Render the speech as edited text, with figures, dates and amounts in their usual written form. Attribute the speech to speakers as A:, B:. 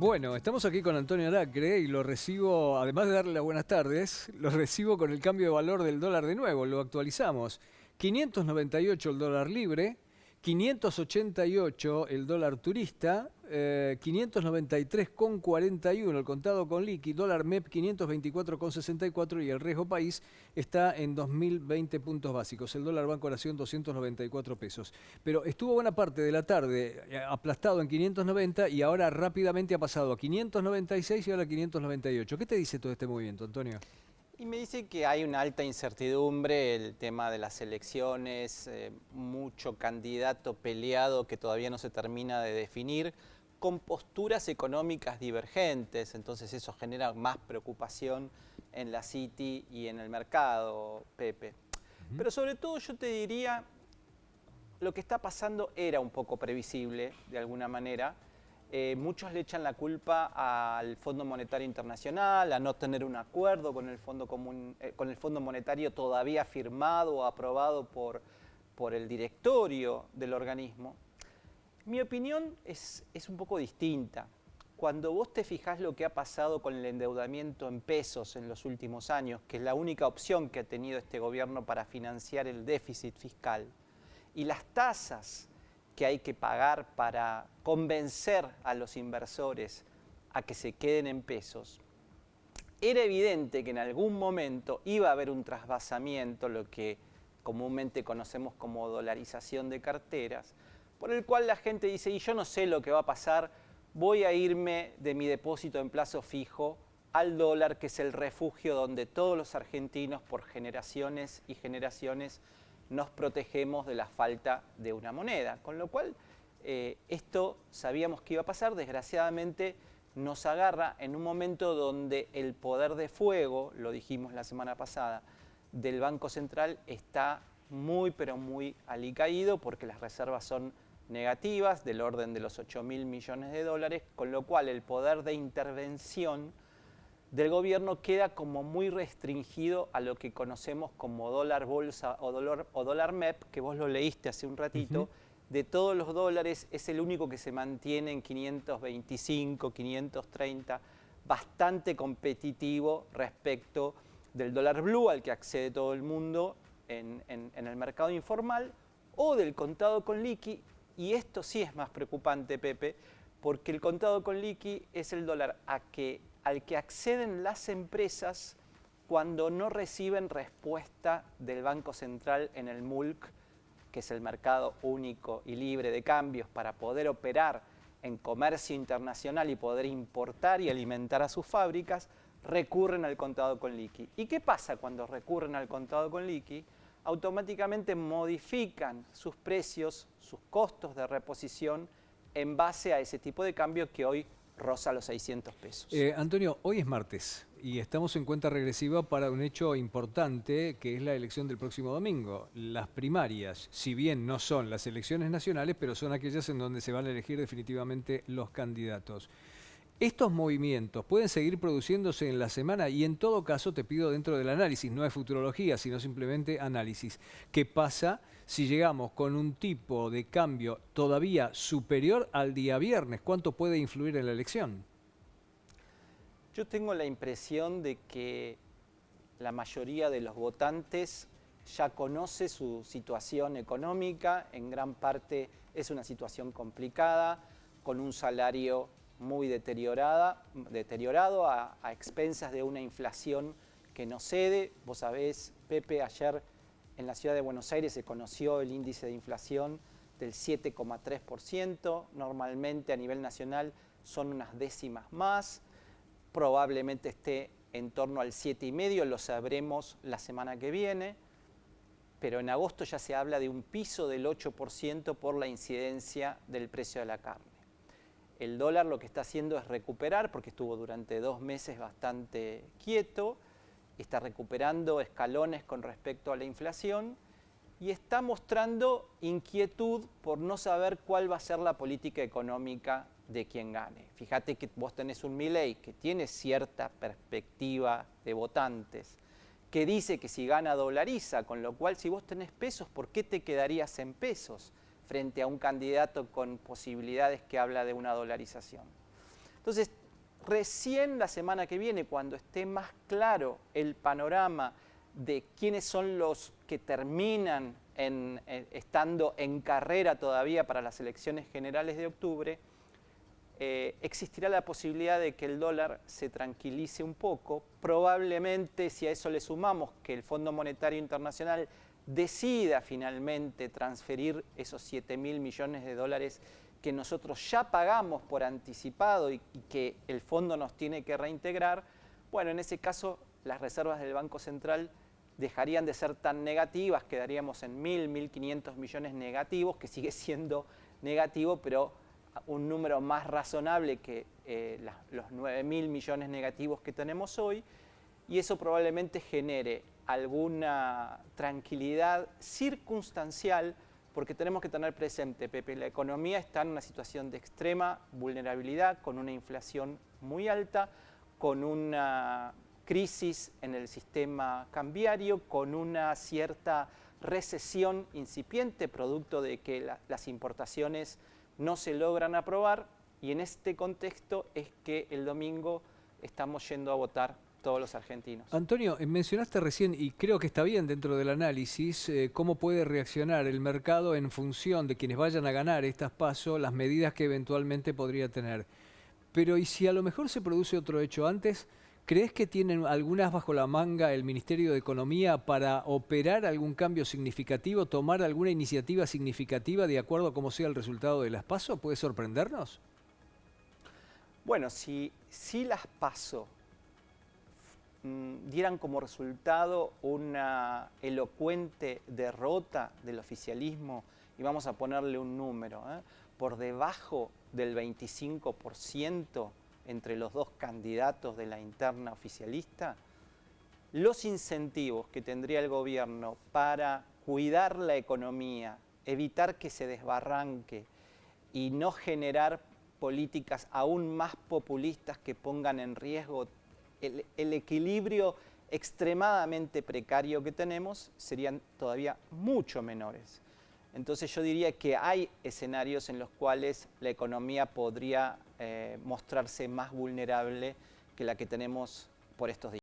A: Bueno, estamos aquí con Antonio Aracre y lo recibo, además de darle las buenas tardes, lo recibo con el cambio de valor del dólar de nuevo, lo actualizamos. 598 el dólar libre, 588 el dólar turista, 593,41 el contado con liqui, dólar MEP 524,64 y el riesgo país está en 2020 puntos básicos. El dólar Banco Nación 294 pesos. Pero estuvo buena parte de la tarde aplastado en 590 y ahora rápidamente ha pasado a 596 y ahora a 598. ¿Qué te dice todo este movimiento, Antonio?
B: Y me dice que hay una alta incertidumbre, el tema de las elecciones, mucho candidato peleado que todavía no se termina de definir, con posturas económicas divergentes, entonces eso genera más preocupación en la City y en el mercado, Pepe. Pero sobre todo yo te diría, lo que está pasando era un poco previsible de alguna manera. Muchos le echan la culpa al Fondo Monetario Internacional, a no tener un acuerdo con el Fondo Monetario todavía firmado o aprobado por el directorio del organismo. Mi opinión es un poco distinta. Cuando vos te fijás lo que ha pasado con el endeudamiento en pesos en los últimos años, que es la única opción que ha tenido este gobierno para financiar el déficit fiscal, y las tasas que hay que pagar para convencer a los inversores a que se queden en pesos, era evidente que en algún momento iba a haber un trasvasamiento, lo que comúnmente conocemos como dolarización de carteras, por el cual la gente dice, y yo no sé lo que va a pasar, voy a irme de mi depósito en plazo fijo al dólar, que es el refugio donde todos los argentinos por generaciones y generaciones nos protegemos de la falta de una moneda. Con lo cual, esto sabíamos que iba a pasar, desgraciadamente nos agarra en un momento donde el poder de fuego, lo dijimos la semana pasada, del Banco Central está muy pero muy alicaído porque las reservas son negativas del orden de los 8.000 millones de dólares, con lo cual el poder de intervención del gobierno queda como muy restringido a lo que conocemos como dólar bolsa o dólar MEP, que vos lo leíste hace un ratito. De todos los dólares es el único que se mantiene en 525, 530, bastante competitivo respecto del dólar blue al que accede todo el mundo en el mercado informal, o del contado con liqui, y esto sí es más preocupante, Pepe, porque el contado con liqui es el dólar al que acceden las empresas cuando no reciben respuesta del Banco Central en el MULC, que es el mercado único y libre de cambios para poder operar en comercio internacional y poder importar y alimentar a sus fábricas, recurren al contado con liqui. ¿Y qué pasa cuando recurren al contado con liqui? Automáticamente modifican sus precios, sus costos de reposición en base a ese tipo de cambio que hoy roza los 600 pesos.
A: Antonio, hoy es martes y estamos en cuenta regresiva para un hecho importante que es la elección del próximo domingo. Las primarias, si bien no son las elecciones nacionales, pero son aquellas en donde se van a elegir definitivamente los candidatos. ¿Estos movimientos pueden seguir produciéndose en la semana? Y en todo caso te pido dentro del análisis, no es futurología, sino simplemente análisis. ¿Qué pasa si llegamos con un tipo de cambio todavía superior al día viernes? ¿Cuánto puede influir en la elección?
B: Yo tengo la impresión de que la mayoría de los votantes ya conoce su situación económica, en gran parte es una situación complicada, con un salario muy deteriorado a expensas de una inflación que no cede. Vos sabés, Pepe, ayer en la ciudad de Buenos Aires se conoció el índice de inflación del 7,3%, normalmente a nivel nacional son unas décimas más, probablemente esté en torno al 7,5%, lo sabremos la semana que viene, pero en agosto ya se habla de un piso del 8% por la incidencia del precio de la carne. El dólar lo que está haciendo es recuperar, porque estuvo durante 2 meses bastante quieto, está recuperando escalones con respecto a la inflación y está mostrando inquietud por no saber cuál va a ser la política económica de quien gane. Fíjate que vos tenés un Milei que tiene cierta perspectiva de votantes, que dice que si gana dolariza, con lo cual si vos tenés pesos, ¿por qué te quedarías en pesos frente a un candidato con posibilidades que habla de una dolarización? Entonces, recién la semana que viene, cuando esté más claro el panorama de quiénes son los que terminan estando en carrera todavía para las elecciones generales de octubre, existirá la posibilidad de que el dólar se tranquilice un poco. Probablemente, si a eso le sumamos que el Fondo Monetario Internacional decida finalmente transferir esos 7.000 millones de dólares que nosotros ya pagamos por anticipado y que el fondo nos tiene que reintegrar, bueno, en ese caso las reservas del Banco Central dejarían de ser tan negativas, quedaríamos en 1.500 millones negativos, que sigue siendo negativo, pero un número más razonable que los 9.000 millones negativos que tenemos hoy, y eso probablemente genere alguna tranquilidad circunstancial, porque tenemos que tener presente, Pepe, la economía está en una situación de extrema vulnerabilidad, con una inflación muy alta, con una crisis en el sistema cambiario, con una cierta recesión incipiente, producto de que las importaciones no se logran aprobar, y en este contexto es que el domingo estamos yendo a votar todos los argentinos.
A: Antonio, mencionaste recién, y creo que está bien dentro del análisis, cómo puede reaccionar el mercado en función de quienes vayan a ganar estas PASO, las medidas que eventualmente podría tener. Pero ¿y si a lo mejor se produce otro hecho antes? ¿Crees que tienen algunas bajo la manga el Ministerio de Economía para operar algún cambio significativo, tomar alguna iniciativa significativa de acuerdo a cómo sea el resultado de las PASO? ¿Puede sorprendernos?
B: Bueno, si las PASO dieran como resultado una elocuente derrota del oficialismo, y vamos a ponerle un número, por debajo del 25% entre los dos candidatos de la interna oficialista, los incentivos que tendría el gobierno para cuidar la economía, evitar que se desbarranque y no generar políticas aún más populistas que pongan en riesgo el equilibrio extremadamente precario que tenemos, serían todavía mucho menores. Entonces yo diría que hay escenarios en los cuales la economía podría mostrarse más vulnerable que la que tenemos por estos días.